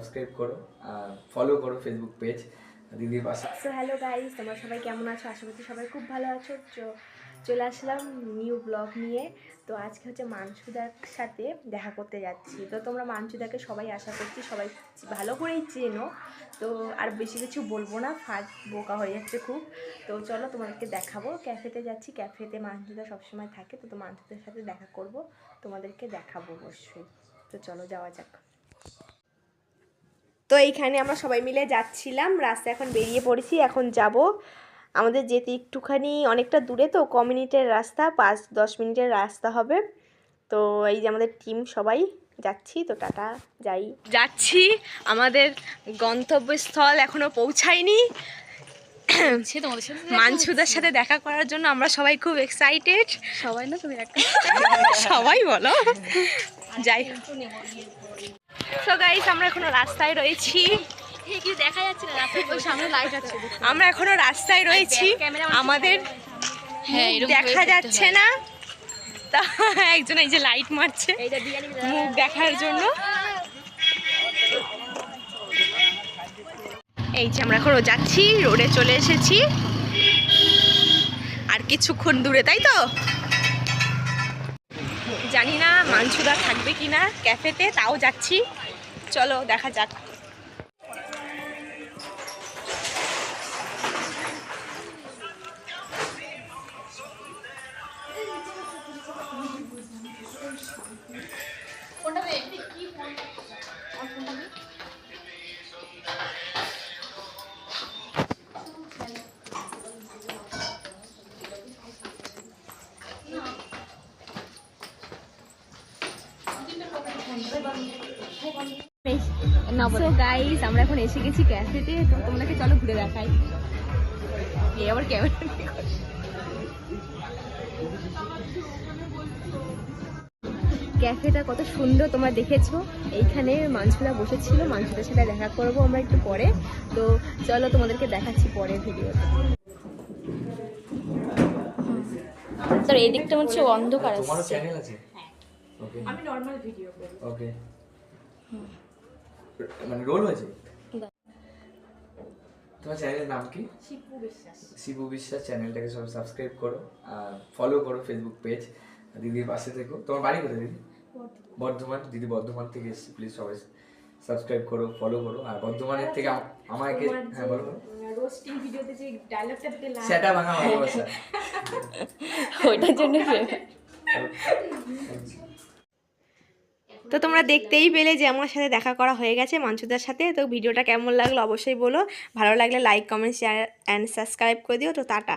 Subscribe করো আর follow করো Facebook page দিদির পাশে। সো হ্যালো গাইস, তোমরা সবাই কেমন আছো? আশা করছি সবাই খুব ভালো আছো। চলে আসলাম নিউ ব্লগ নিয়ে। তো আজকে হচ্ছে মানসুদার সাথে দেখা করতে যাচ্ছি। তো তোমরা মানসুদাকে সবাই আশা করছি সবাই ভালো করেই চেনো। তো আর বেশি কিছু বলবো না, ফার্স্ট বোকা হয়ে যাচ্ছে খুব। তো চলো তোমাদেরকে দেখাবো। ক্যাফেতে যাচ্ছি, ক্যাফেতে মানসুদা সবসময় থাকে। তো মানসুদার সাথে দেখা করব, তোমাদেরকে দেখাবো অবশ্যই। তো চলো যাওয়া যাক। তো এইখানে আমরা সবাই মিলে যাচ্ছিলাম, রাস্তায় এখন বেরিয়ে পড়েছি। এখন যাব, আমাদের যেতে একটুখানি অনেকটা দূরে, তো ক মিনিটের রাস্তা, 5-10 মিনিটের রাস্তা হবে। তো এই যে আমাদের টিম সবাই যাচ্ছি। তো টাটা, যাচ্ছি। আমাদের গন্তব্যস্থল এখনো পৌঁছায়নি। মানসুদার সাথে দেখা করার জন্য আমরা সবাই খুব এক্সাইটেড। সবাই না, তুমি একটা সবাই বলো। যাই। সো গাইস, আমরা এখনো রাস্তায় রয়েছি। দেখা যাচ্ছে না, রাস্তার সামনে লাইট আছে। আমরা এখনো রাস্তায় রয়েছি, আমাদের দেখা যাচ্ছে না। তা একজন এই যে লাইট মারছে মুখ দেখার জন্য। এই যে আমরা এখনো যাচ্ছি, রোডে চলে এসেছি, আর কিছুক্ষণ দূরে, তাই তো। জানি না মানসুদা থাকবে কিনা ক্যাফেতে, তাও যাচ্ছি। চলো দেখা যাক। সো গাইস, আমরা এখন এসে গেছি ক্যাফেতে। তো তোমাদেরকে চলো ঘুরে দেখাই। এই আবার ক্যামেরা ক্যাফেটা কত সুন্দর তোমরা দেখেছো। এইখানে মানসুদা বসেছিল, মানসুদার সাথে দেখা করবো আমরা একটু পরে। তো চলো তোমাদেরকে দেখাচ্ছি পরে ভিডিওতে। তোর এই দিকটা হচ্ছে অন্ধকার আছে। তোমার চ্যানেল আছে? ওকে, আমি নরমাল ভিডিও করি। ওকে, মানে রোল হয়েছে। তোমার চ্যানেলের নাম কি? শিপু বিশ্বাস। শিবু বিশ্বাস। চ্যানেলটাকে সবাই সাবস্ক্রাইব করো আর ফলো করো ফেসবুক পেজ দিদির পাশে থেকো। তোমার বাড়ি কোথায় দিদি? বর্ধমান। দিদি বর্ধমান থেকে এসেছি, প্লিজ সবাই সাবস্ক্রাইব করো, ফলো করো। আর বর্ধমানের থেকে আমাকে, হ্যাঁ বলো, রোস্টিং ভিডিওতে যে ডায়লগটা দিতে লাগে, সেটা ভাঙা ভালোবাসা, ওইটার জন্য। তো তোমরা দেখতেই পেলে যে আমার সাথে দেখা করা হয়ে গেছে মানসুদার সাথে। তো ভিডিওটা কেমন লাগলো অবশ্যই বলো, ভালো লাগলে like, comment, share and subscribe করে দিও। তো টাটা।